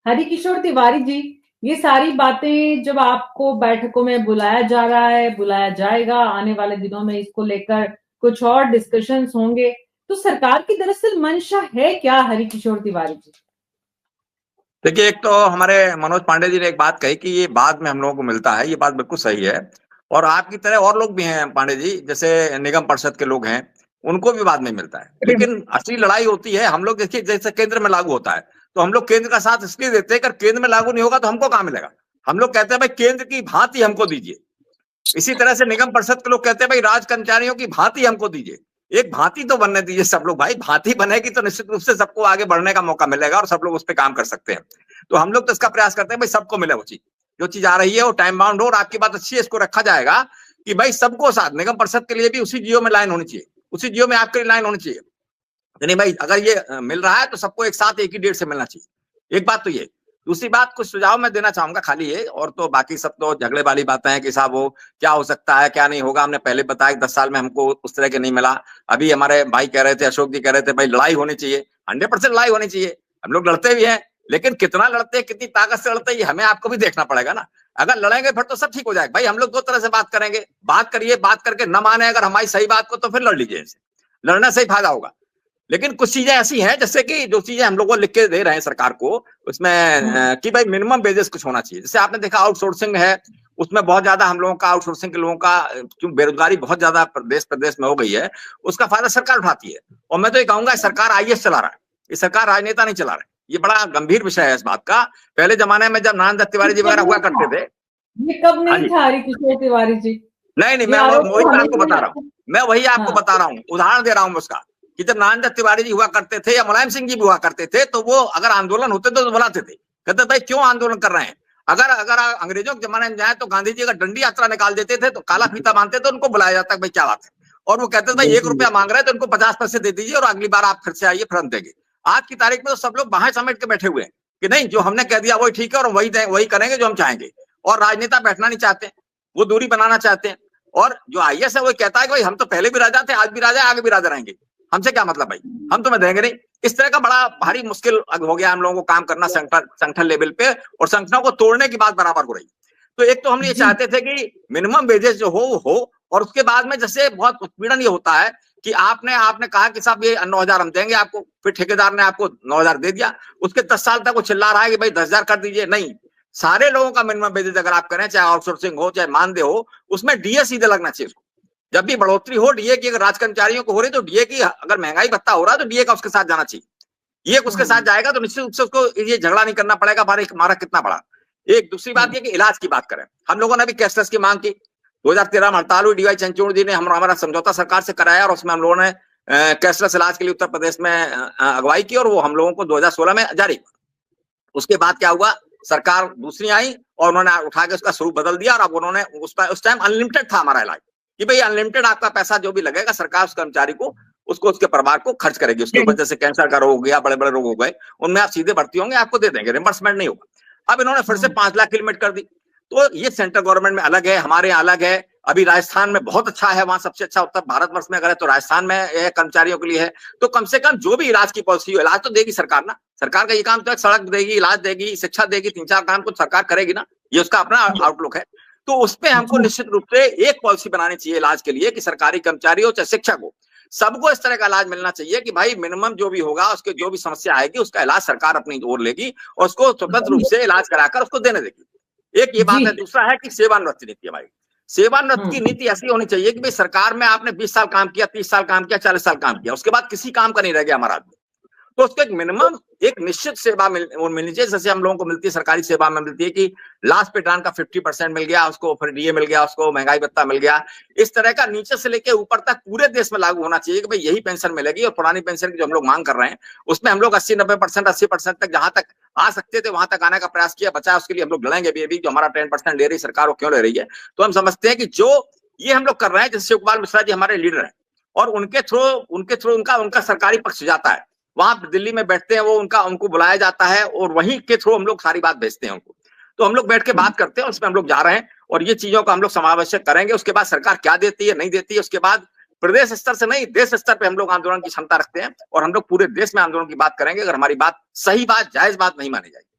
हरिकिशोर तिवारी जी, ये सारी बातें जब आपको बैठकों में बुलाया जा रहा है, बुलाया जाएगा, आने वाले दिनों में इसको लेकर कुछ और डिस्कशंस होंगे, तो सरकार की दरअसल मंशा है क्या हरिकिशोर तिवारी जी? देखिए, एक तो हमारे मनोज पांडे जी ने एक बात कही कि ये बाद में हम लोगों को मिलता है, ये बात बिल्कुल सही है। और आपकी तरह और लोग भी हैं पांडे जी, जैसे निगम परिषद के लोग हैं, उनको भी बाद में मिलता है। लेकिन असली लड़ाई होती है, हम लोग देखिए जैसे केंद्र में लागू होता है, तो हम लोग केंद्र का साथ इसलिए देते हैं कि केंद्र में लागू नहीं होगा तो हमको कहाँ मिलेगा। हम लोग कहते हैं भाई केंद्र की भांति हमको दीजिए। इसी तरह से निगम परिषद के लोग कहते हैं भाई राज कर्मचारियों की भांति हमको दीजिए। एक भांति तो बनने दीजिए सब लोग, भाई भांति बनेगी तो निश्चित रूप से सबको आगे बढ़ने का मौका मिलेगा और सब लोग उस पर काम कर सकते हैं। तो हम लोग तो इसका प्रयास करते हैं भाई सबको मिले वो चीज, जो चीज आ रही है वो टाइम बाउंड हो। और आपकी बात अच्छी है, इसको रखा जाएगा कि भाई सबको साथ, निगम परिषद के लिए भी उसी जियो में लाइन होनी चाहिए, उसी जियो में आपके लिए लाइन होनी चाहिए। नहीं भाई, अगर ये मिल रहा है तो सबको एक साथ एक ही डेट से मिलना चाहिए। एक बात तो ये। दूसरी बात, कुछ सुझाव मैं देना चाहूंगा खाली ये, और तो बाकी सब तो झगड़े वाली बातें हैं कि साहब वो क्या हो सकता है क्या नहीं होगा। हमने पहले बताया 10 साल में हमको उस तरह के नहीं मिला। अभी हमारे भाई कह रहे थे, अशोक जी कह रहे थे भाई लड़ाई होनी चाहिए, 100% लड़ाई होनी चाहिए। हम लोग लड़ते भी हैं, लेकिन कितना लड़ते हैं, कितनी ताकत से लड़ते हैं, ये हमें आपको भी देखना पड़ेगा ना। अगर लड़ेंगे फिर तो सब ठीक हो जाएगा। भाई हम लोग दो तरह से बात करेंगे, बात करिए, बात करके न माने अगर हमारी सही बात को तो फिर लड़ लीजिए इनसे, लड़ने से ही फायदा होगा। लेकिन कुछ चीजें ऐसी हैं जैसे कि जो चीजें हम लोग को लिख के दे रहे हैं सरकार को, उसमें कि भाई मिनिमम वेजेस कुछ होना चाहिए। जैसे आपने देखा आउटसोर्सिंग है, उसमें बहुत ज्यादा हम लोगों का, आउटसोर्सिंग के लोगों का, क्यों बेरोजगारी बहुत ज्यादा प्रदेश प्रदेश में हो गई है, उसका फायदा सरकार उठाती है। और मैं तो ये कहूंगा सरकार आईएएस चला रहा है, ये सरकार राजनेता नहीं चला रहा है। ये बड़ा गंभीर विषय है इस बात का। पहले जमाने में जब नारायण दत्त तिवारी जी वगैरह हुआ करते थे। ये कब हाँ नहीं जी। था हरिकिशोर तिवारी जी? नहीं नहीं, ये मैं आरोप वही तो मैं आपको बता हमेशा। रहा हूँ, मैं वही आपको हाँ। बता रहा हूँ, उदाहरण दे रहा हूँ उसका, कि जब नारायण दत्त तिवारी जी हुआ करते थे या मुलायम सिंह जी भी हुआ करते थे, तो वो अगर आंदोलन होते थे तो बुलाते थे, कहते भाई क्यों आंदोलन कर रहे हैं। अगर अगर अंग्रेजों के जमाने में जाए तो गांधी जी अगर डंडी यात्रा निकाल देते थे तो काला फीता बांधते थे, उनको बुलाया जाता है भाई क्या बात है। और वो कहते थे भाई 1 रुपया मांग रहे हैं तो उनको 50 पैसे दे दीजिए और अगली बार आप फिर से आइए, फिर हम देंगे। आज की तारीख में तो सब लोग बाहें समेट के बैठे हुए हैं कि नहीं, जो हमने कह दिया वही ठीक है और वही करेंगे जो हम चाहेंगे। और राजनेता बैठना नहीं चाहते, वो दूरी बनाना चाहते हैं। और जो आईएएस है वो कहता है कि भाई हम तो पहले भी राजा थे, आज भी राजा, आगे भी राजा रहेंगे, हमसे क्या मतलब भाई, हम तुम्हें देंगे नहीं। इस तरह का बड़ा भारी मुश्किल हो गया हम लोगों को काम करना संगठन लेवल पे, और संगठनों को तोड़ने की बात बराबर हो रही। तो एक तो हम ये चाहते थे कि मिनिमम वेजेस जो हो, और उसके बाद में जैसे बहुत उत्पीड़न ये होता है कि आपने आपने कहा कि साहब ये 9,000 हम देंगे आपको, फिर ठेकेदार ने आपको 9,000 दे दिया, उसके 10 साल तक वो चिल्ला रहा है कि भाई 10,000 कर दीजिए। नहीं, सारे लोगों का मिनिमम वेजेस अगर आप करें, चाहे आउटसोर्सिंग हो चाहे मानदेय हो, उसमें डीए सीधे लगना चाहिए उसको। जब भी बढ़ोतरी हो डीए की, अगर राज कर्मचारियों को हो रही तो डीए की, अगर महंगाई भत्ता हो रहा है तो डीए का उसके साथ जाना चाहिए। ये उसके साथ जाएगा तो निश्चित रूप से उसको ये झगड़ा नहीं करना पड़ेगा हमारा कितना बड़ा। एक दूसरी बात ये कि इलाज की बात करें, हम लोगों ने भी कैशलेस की मांग की। 2013 में हड़ताल हुई, डीवाई चंद्रचूड़ जी ने हमारा समझौता सरकार से कराया और उसमें हम लोगों ने कैशलेस इलाज के लिए उत्तर प्रदेश में अगुवाई की, और वो हम लोगों को 2016 में जारी हुआ। उसके बाद क्या हुआ, सरकार दूसरी आई और उन्होंने उठा के उसका स्वरूप बदल दिया। और अब उन्होंने उस टाइम अनलिमिटेड था हमारा इलाज, कि भाई अनलिमिटेड आपका पैसा जो भी लगेगा सरकार उस कर्मचारी को, उसको उसके परिवार को खर्च करेगी। उसके ऊपर जैसे कैंसर का रोग हो गया, बड़े बड़े रोग हो गए, उनमें आप सीधे भर्ती होंगे, आपको दे देंगे, रिम्बर्समेंट नहीं होगा। अब इन्होंने फिर से 5 लाख की लिमिट कर दी। तो ये सेंट्रल गवर्नमेंट में अलग है, हमारे यहाँ अलग है। अभी राजस्थान में बहुत अच्छा है, वहां सबसे अच्छा उत्तर भारतवर्ष में अगर है तो राजस्थान में कर्मचारियों के लिए है। तो कम से कम जो भी इलाज की पॉलिसी हो, इलाज तो देगी सरकार ना। सरकार का ये काम तो है, सड़क देगी, इलाज देगी, शिक्षा देगी, 3-4 काम कुछ सरकार करेगी ना, ये उसका अपना आउटलुक है। तो उस पर हमको निश्चित रूप से एक पॉलिसी बनानी चाहिए इलाज के लिए, कि सरकारी कर्मचारी हो चाहे शिक्षक हो, सबको इस तरह का इलाज मिलना चाहिए कि भाई मिनिमम जो भी होगा, उसके जो भी समस्या आएगी उसका इलाज सरकार अपनी ओर लेगी और उसको स्वतंत्र रूप से इलाज कराकर उसको देने देगी। एक ये बात है। दूसरा है कि सेवानिवृत्ति नीति हमारी, सेवानिवृत्ति की नीति ऐसी होनी चाहिए कि भाई सरकार में आपने 20 साल काम किया, 30 साल काम किया, 40 साल काम किया, उसके बाद किसी काम का नहीं रह गया हमारा आदमी, तो उसको एक मिनिमम एक निश्चित सेवा मिलनी चाहिए। जैसे हम लोगों को मिलती है सरकारी सेवा में मिलती है कि लास्ट पेटान का 50% मिल गया उसको, फिर डीए मिल गया उसको, महंगाई भत्ता मिल गया। इस तरह का नीचे से लेके ऊपर तक पूरे देश में लागू होना चाहिए कि भाई यही पेंशन मिलेगी। और पुरानी पेंशन की जो हम लोग मांग कर रहे हैं उसमें हम लोग 80-90%, 80% तक जहां तक आ सकते थे वहां तक आने का प्रयास किया, बचा उसके लिए हम लोग लड़ेंगे भी। अभी जो हमारा 10% ले रही सरकार वो क्यों ले रही है, तो हम समझते हैं कि जो ये हम लोग कर रहे हैं, जैसे शिव कुमार मिश्रा जी हमारे लीडर हैं और उनके थ्रू उनका सरकारी पक्ष जाता है, वहां दिल्ली में बैठते हैं वो, उनको बुलाया जाता है और वहीं के थ्रू हम लोग सारी बात भेजते हैं उनको। तो हम लोग बैठ के बात करते हैं, उसमें हम लोग जा रहे हैं और ये चीजों का हम लोग समावेश करेंगे। उसके बाद सरकार क्या देती है नहीं देती है, उसके बाद प्रदेश स्तर से नहीं देश स्तर पे हम लोग आंदोलन की क्षमता रखते हैं और हम लोग पूरे देश में आंदोलन की बात करेंगे अगर हमारी बात सही बात जायज बात नहीं मानी जाएगी।